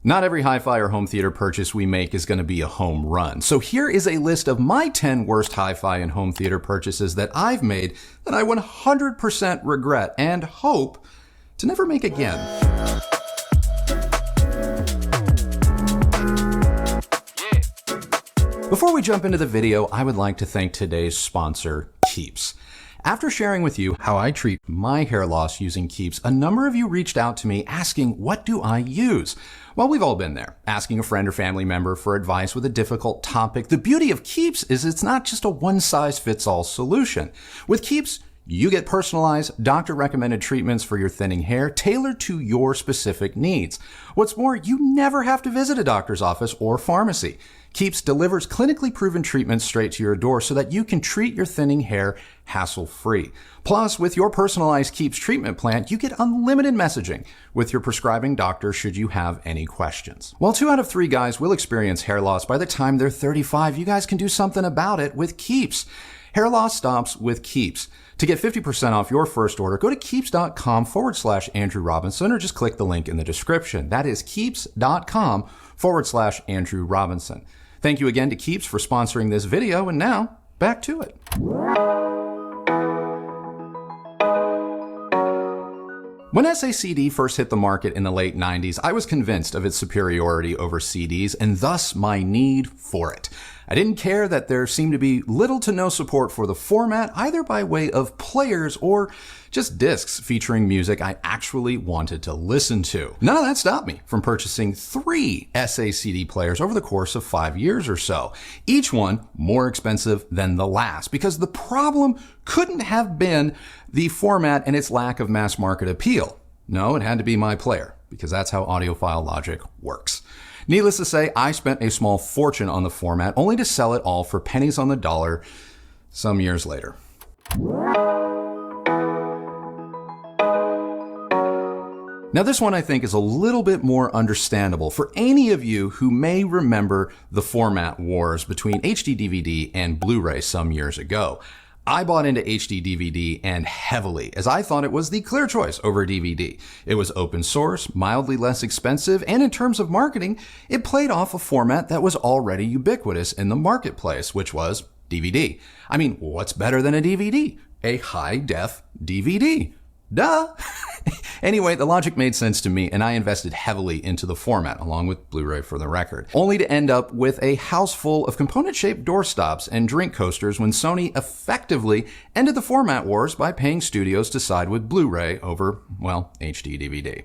Not every hi-fi or home theater purchase we make is going to be a home run. So here is a list of my 10 worst hi-fi and home theater purchases that I've made that I 100% regret and hope to never make again. Before we jump into the video, I would like to thank today's sponsor, Keeps. After sharing with you how I treat my hair loss using Keeps, a number of you reached out to me asking, what do I use? Well, we've all been there, asking a friend or family member for advice with a difficult topic. The beauty of Keeps is it's not just a one-size-fits-all solution. With Keeps, you get personalized, doctor-recommended treatments for your thinning hair tailored to your specific needs. What's more, you never have to visit a doctor's office or pharmacy. Keeps delivers clinically proven treatments straight to your door so that you can treat your thinning hair hassle-free. Plus, with your personalized Keeps treatment plan, you get unlimited messaging with your prescribing doctor should you have any questions. While 2 out of 3 guys will experience hair loss by the time they're 35, you guys can do something about it with Keeps. Hair loss stops with Keeps. To get 50% off your first order, go to keeps.com/Andrew Robinson or just click the link in the description. That is keeps.com/Andrew Robinson. Thank you again to Keeps for sponsoring this video, and now, back to it. When SACD first hit the market in the late 90s, I was convinced of its superiority over CDs and thus my need for it. I didn't care that there seemed to be little to no support for the format, either by way of players or just discs featuring music I actually wanted to listen to. None of that stopped me from purchasing 3 SACD players over the course of 5 years or so, each one more expensive than the last, because the problem couldn't have been the format and its lack of mass market appeal. No, it had to be my player, because that's how audiophile logic works. Needless to say, I spent a small fortune on the format only to sell it all for pennies on the dollar some years later. Now this one I think is a little bit more understandable for any of you who may remember the format wars between HD DVD and Blu-ray some years ago. I bought into HD DVD and heavily, as I thought it was the clear choice over DVD. It was open source, mildly less expensive, and in terms of marketing, it played off a format that was already ubiquitous in the marketplace, which was DVD. I mean, what's better than a DVD? A high-def DVD. Duh! Anyway, the logic made sense to me, and I invested heavily into the format, along with Blu-ray for the record, only to end up with a house full of component-shaped doorstops and drink coasters when Sony effectively ended the format wars by paying studios to side with Blu-ray over, well, HD DVD.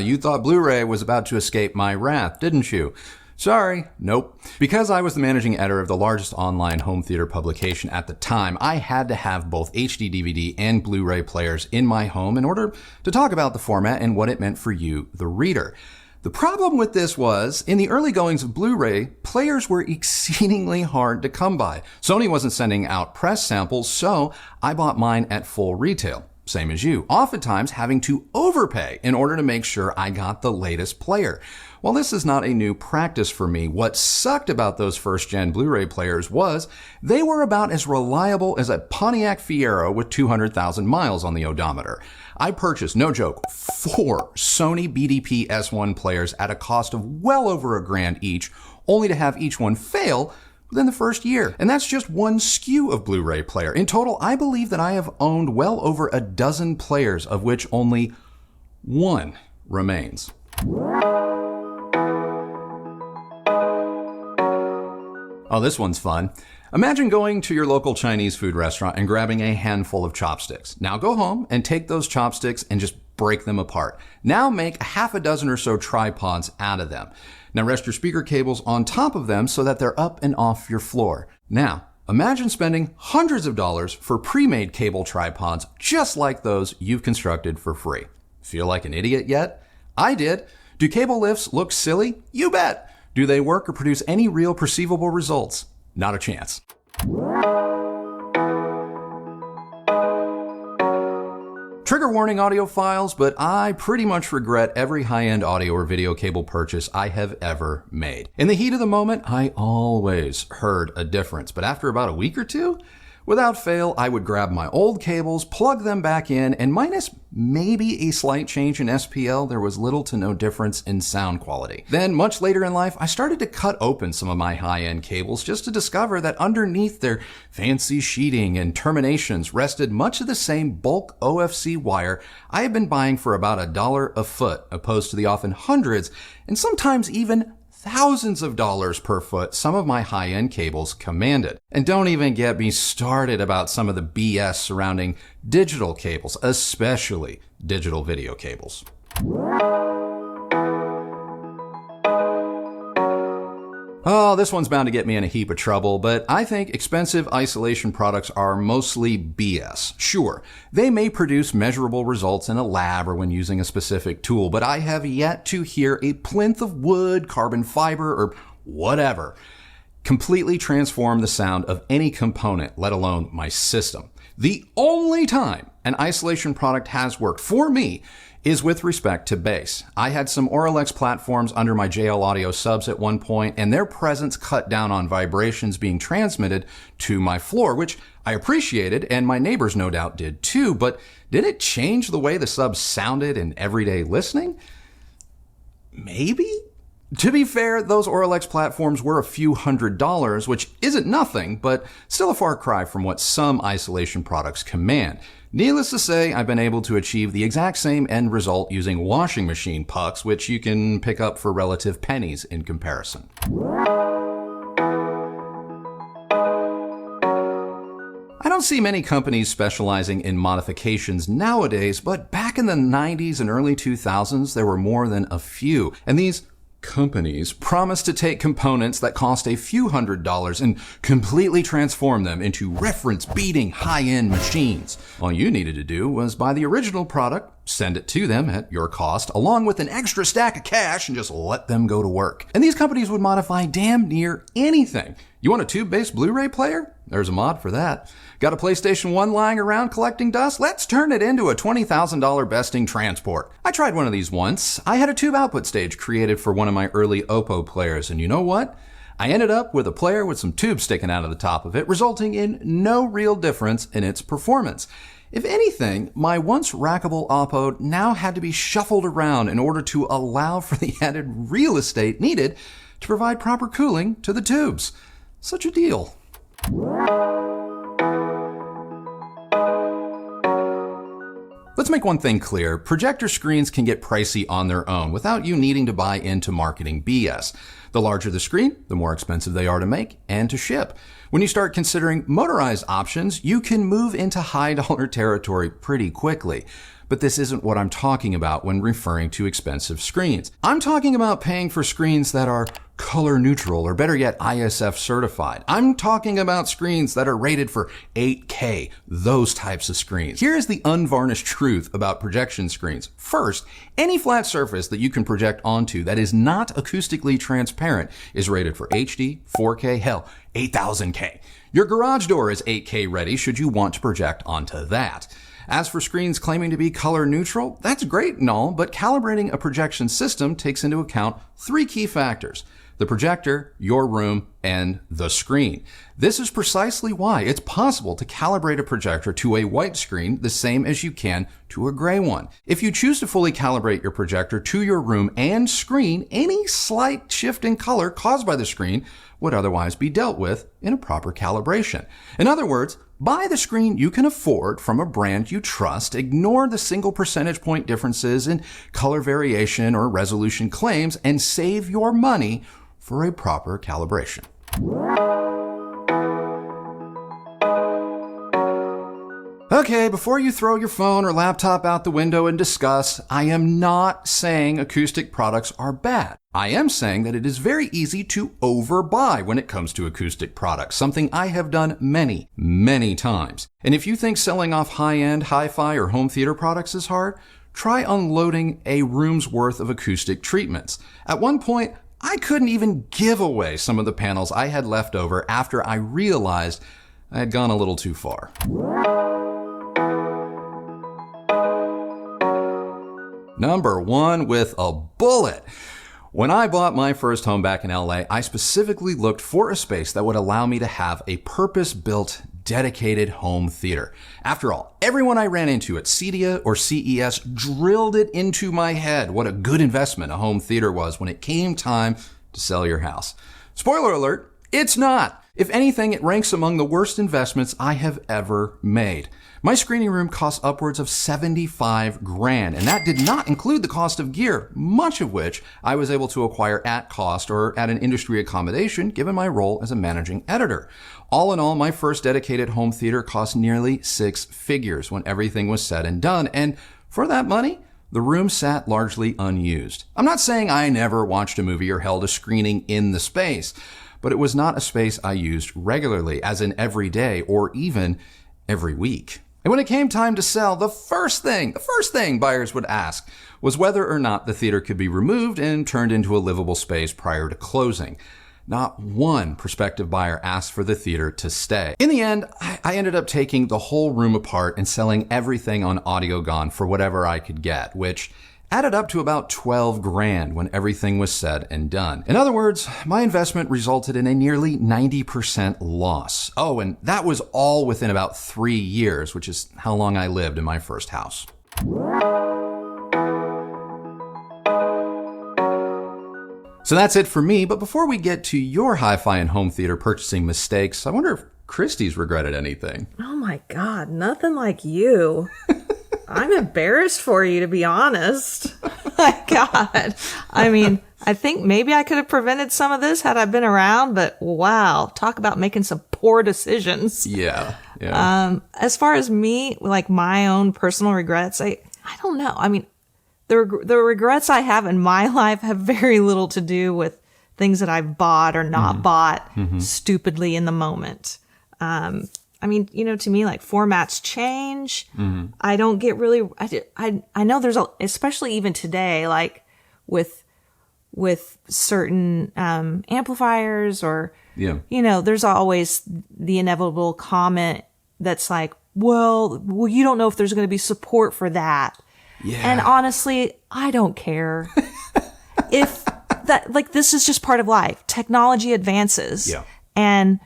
You thought Blu-ray was about to escape my wrath, didn't you? Sorry, nope. Because I was the managing editor of the largest online home theater publication at the time, I had to have both HD DVD and Blu-ray players in my home in order to talk about the format and what it meant for you, the reader. The problem with this was, in the early goings of Blu-ray, players were exceedingly hard to come by. Sony wasn't sending out press samples, so I bought mine at full retail. Same as you, oftentimes having to overpay in order to make sure I got the latest player. While this is not a new practice for me, what sucked about those first-gen Blu-ray players was they were about as reliable as a Pontiac Fiero with 200,000 miles on the odometer. I purchased, no joke, 4 Sony BDP S1 players at a cost of well over $1,000 each, only to have each one fail within the first year. And that's just one SKU of Blu-ray player. In total, I believe that I have owned well over a dozen players, of which only one remains. Oh, this one's fun. Imagine going to your local Chinese food restaurant and grabbing a handful of chopsticks. Now go home and take those chopsticks and just break them apart. Now make a half a dozen or so tripods out of them. Now rest your speaker cables on top of them so that they're up and off your floor. Now, imagine spending hundreds of dollars for pre-made cable tripods just like those you've constructed for free. Feel like an idiot yet? I did. Do cable lifts look silly? You bet. Do they work or produce any real perceivable results? Not a chance. Trigger warning audiophiles, but I pretty much regret every high-end audio or video cable purchase I have ever made. In the heat of the moment, I always heard a difference, but after about a week or two, Without fail, I would grab my old cables, plug them back in, and minus maybe a slight change in SPL, there was little to no difference in sound quality. Then, much later in life, I started to cut open some of my high-end cables just to discover that underneath their fancy sheeting and terminations rested much of the same bulk OFC wire I had been buying for about $1 a foot, opposed to the often hundreds and sometimes even thousands of dollars per foot some of my high-end cables commanded. And don't even get me started about some of the BS surrounding digital cables, especially digital video cables. Oh, this one's bound to get me in a heap of trouble, but I think expensive isolation products are mostly BS. Sure, they may produce measurable results in a lab or when using a specific tool, but I have yet to hear a plinth of wood, carbon fiber, or whatever completely transform the sound of any component, let alone my system. The only time an isolation product has worked for me is with respect to bass. I had some Auralex platforms under my JL Audio subs at one point, and their presence cut down on vibrations being transmitted to my floor, which I appreciated, and my neighbors no doubt did too, but did it change the way the subs sounded in everyday listening? Maybe? To be fair, those Auralex platforms were a few $100s, which isn't nothing, but still a far cry from what some isolation products command. Needless to say, I've been able to achieve the exact same end result using washing machine pucks, which you can pick up for relative pennies in comparison. I don't see many companies specializing in modifications nowadays, but back in the 90s and early 2000s, there were more than a few. And these companies promised to take components that cost a few $100s and completely transform them into reference-beating high-end machines. All you needed to do was buy the original product, send it to them at your cost, along with an extra stack of cash, and just let them go to work. And these companies would modify damn near anything. You want a tube-based Blu-ray player? There's a mod for that. Got a PlayStation 1 lying around collecting dust? Let's turn it into a $20,000 besting transport. I tried one of these once. I had a tube output stage created for one of my early Oppo players, and you know what? I ended up with a player with some tubes sticking out of the top of it, resulting in no real difference in its performance. If anything, my once rackable Oppo now had to be shuffled around in order to allow for the added real estate needed to provide proper cooling to the tubes. Such a deal. Let's make one thing clear. Projector screens can get pricey on their own without you needing to buy into marketing BS. The larger the screen, the more expensive they are to make and to ship. When you start considering motorized options, you can move into high-dollar territory pretty quickly. But this isn't what I'm talking about when referring to expensive screens. I'm talking about paying for screens that are color neutral, or better yet, ISF certified. I'm talking about screens that are rated for 8K, those types of screens. Here's the unvarnished truth about projection screens. First, any flat surface that you can project onto that is not acoustically transparent is rated for HD, 4K, hell, 8000K. Your garage door is 8K ready should you want to project onto that. As for screens claiming to be color neutral, that's great and all, but calibrating a projection system takes into account three key factors: the projector, your room, and the screen. This is precisely why it's possible to calibrate a projector to a white screen the same as you can to a gray one. If you choose to fully calibrate your projector to your room and screen, any slight shift in color caused by the screen would otherwise be dealt with in a proper calibration. In other words, buy the screen you can afford from a brand you trust, ignore the single percentage point differences in color variation or resolution claims, and save your money for a proper calibration. Okay, before you throw your phone or laptop out the window in disgust, I am not saying acoustic products are bad. I am saying that it is very easy to overbuy when it comes to acoustic products, something I have done many, many times. And if you think selling off high-end hi-fi or home theater products is hard, try unloading a room's worth of acoustic treatments. At one point, I couldn't even give away some of the panels I had left over after I realized I had gone a little too far. Number one with a bullet. When I bought my first home back in LA, I specifically looked for a space that would allow me to have a purpose-built dedicated home theater. After all, everyone I ran into at CEDIA or CES drilled it into my head what a good investment a home theater was when it came time to sell your house. Spoiler alert, it's not. If anything, it ranks among the worst investments I have ever made. My screening room cost upwards of $75,000, and that did not include the cost of gear, much of which I was able to acquire at cost or at an industry accommodation given my role as a managing editor. All in all, my first dedicated home theater cost nearly 6 figures when everything was said and done, and for that money, the room sat largely unused. I'm not saying I never watched a movie or held a screening in the space, but it was not a space I used regularly, as in every day or even every week. And when it came time to sell, the first thing buyers would ask was whether or not the theater could be removed and turned into a livable space prior to closing. Not one prospective buyer asked for the theater to stay. In the end, I ended up taking the whole room apart and selling everything on AudioGone for whatever I could get, which added up to about $12,000 when everything was said and done. In other words, my investment resulted in a nearly 90% loss. Oh, and that was all within about 3 years, which is how long I lived in my first house. So that's it for me, but before we get to your Hi-Fi and home theater purchasing mistakes, I wonder if KRISTI'S regretted anything. Oh my God, nothing like you. I'm embarrassed for you, to be honest. My God. I mean, I think maybe I could have prevented some of this had I been around, but wow, talk about making some poor decisions. Yeah. As far as me, like my own personal regrets, I don't know. I mean, the regrets I have in my life have very little to do with things that I've bought or not bought stupidly in the moment. I mean, you know, to me, like formats change. I don't get really, I know there's especially even today, like with certain, amplifiers or, you know, there's always the inevitable comment that's like, well, you don't know if there's going to be support for that. Yeah. And honestly, I don't care. If that, like, this is just part of life. Technology advances. Yeah. And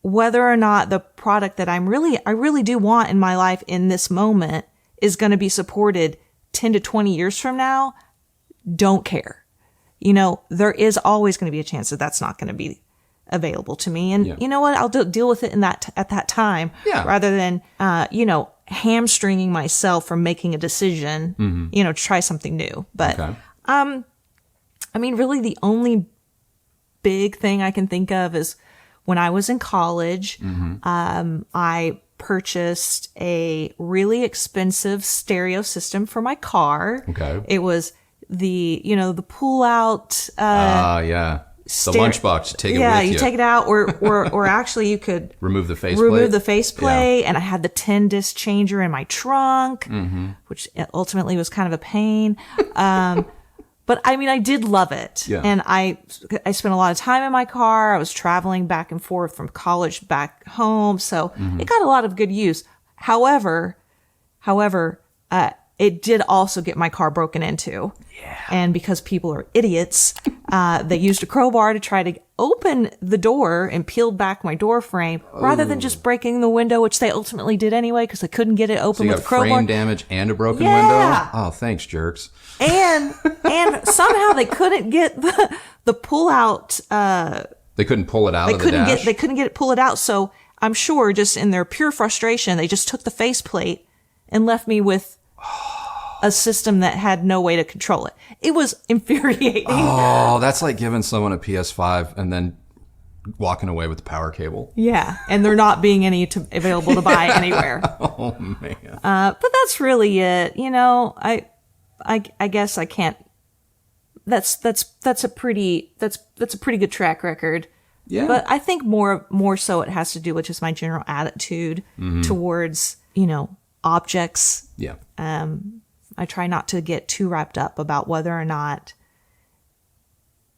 whether or not the product that I really do want in my life in this moment is going to be supported 10 to 20 years from now, don't care. You know, there is always going to be a chance that that's not going to be available to me. And you know what? I'll deal with it at that time rather than, you know, hamstringing myself from making a decision, you know, to try something new. But, I mean, really the only big thing I can think of is when I was in college, I purchased a really expensive stereo system for my car. Okay. It was the, you know, the pull out, the lunchbox, you take it with you. Yeah, you take it out, or actually you could remove the faceplate. And I had the 10-disc changer in my trunk, which ultimately was kind of a pain. But I mean, I did love it. Yeah. And I spent a lot of time in my car. I was traveling back and forth from college back home. So it got a lot of good use. However, it did also get my car broken into. Yeah. And because people are idiots, they used a crowbar to try to open the door and peeled back my door frame rather than just breaking the window, which they ultimately did anyway because they couldn't get it open with the crowbar. So you got frame damage and a broken window? Oh, thanks, jerks. And somehow they couldn't get the pull out. They couldn't pull it out of the dash? They couldn't pull it out. So I'm sure just in their pure frustration, they just took the faceplate and left me with a system that had no way to control it. It was infuriating. Oh, that's like giving someone a PS5 and then walking away with the power cable. Yeah, and there not being any available to buy anywhere. Oh man. But that's really it. You know, I guess I can't. That's a pretty good track record. Yeah. But I think more so it has to do with just my general attitude towards, you know, objects. Yeah. I try not to get too wrapped up about whether or not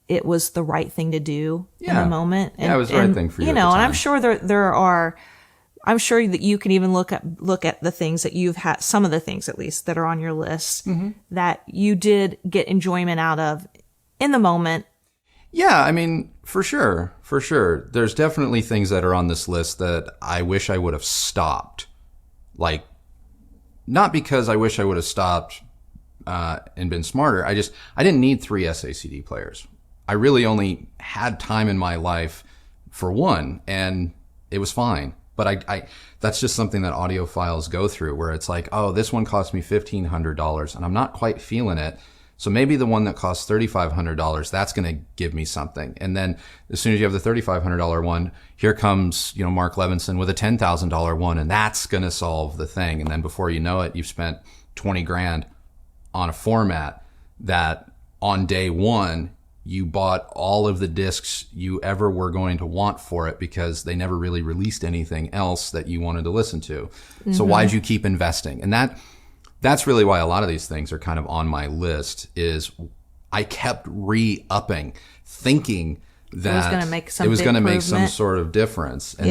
it was the right thing to do in the moment. And, it was the right thing for you. You know, and I'm sure there are. I'm sure that you can even look at the things that you've had, some of the things at least that are on your list that you did get enjoyment out of in the moment. Yeah, I mean, For sure, for sure. There's definitely things that are on this list that I wish I would have stopped. Like, not because I wish I would have stopped and been smarter. I didn't need 3 SACD players. I really only had time in my life for one, and it was fine. But that's just something that audiophiles go through, where it's like, oh, this one cost me $1,500 and I'm not quite feeling it. So maybe the one that costs $3,500, that's going to give me something. And then as soon as you have the $3,500 one, here comes, Mark Levinson with a $10,000 one, and that's going to solve the thing. And then before you know it, you've spent 20 grand on a format that on day one, you bought all of the discs you ever were going to want for it because they never really released anything else that you wanted to listen to. Mm-hmm. So why'd you keep investing? And that's really why a lot of these things are kind of on my list. Is I kept re-upping, thinking that it was going to make some sort of difference. And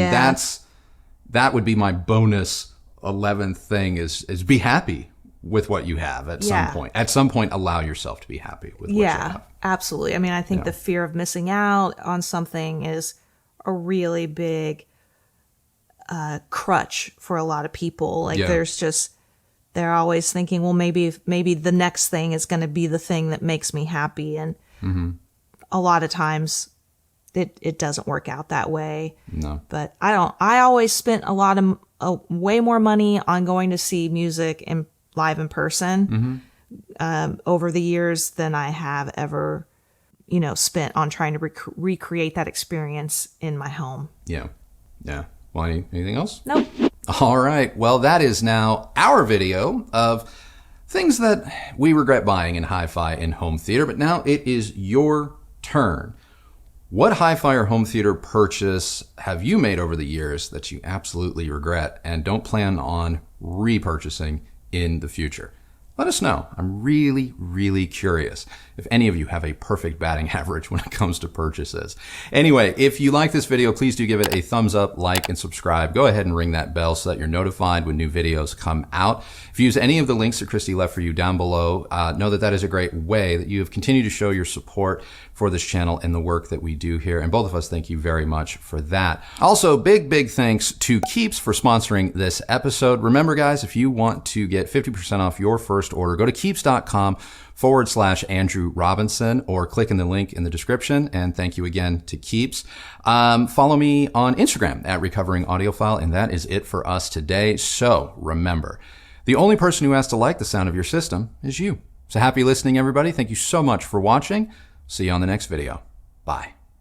that would be my bonus 11th thing is be happy with what you have at some point. At some point, allow yourself to be happy with what you have. Absolutely. I mean, I think the fear of missing out on something is a really big crutch for a lot of people. Like they're always thinking, well, maybe the next thing is going to be the thing that makes me happy. And a lot of times it doesn't work out that way. No. But I always spent way more money on going to see music live in person over the years than I have ever, spent on trying to recreate that experience in my home. Yeah. Yeah. Well, anything else? Nope. All right. Well, that is now our video of things that we regret buying in Hi-Fi and Home Theater. But now it is your turn. What Hi-Fi or home theater purchase have you made over the years that you absolutely regret and don't plan on repurchasing in the future? Let us know. I'm really, really curious if any of you have a perfect batting average when it comes to purchases. Anyway, if you like this video, please do give it a thumbs up, like, and subscribe. Go ahead and ring that bell so that you're notified when new videos come out. If you use any of the links that Kristi left for you down below, know that is a great way that you have continued to show your support for this channel and the work that we do here. And both of us thank you very much for that. Also, big thanks to Keeps for sponsoring this episode. Remember, guys, if you want to get 50% off your first order, go to keeps.com/Andrew Robinson or click in the link in the description. And thank you again to Keeps. Follow me on Instagram at Recovering Audiophile. And that is it for us today. So remember, the only person who has to like the sound of your system is you. So happy listening, everybody. Thank you so much for watching. See you on the next video. Bye.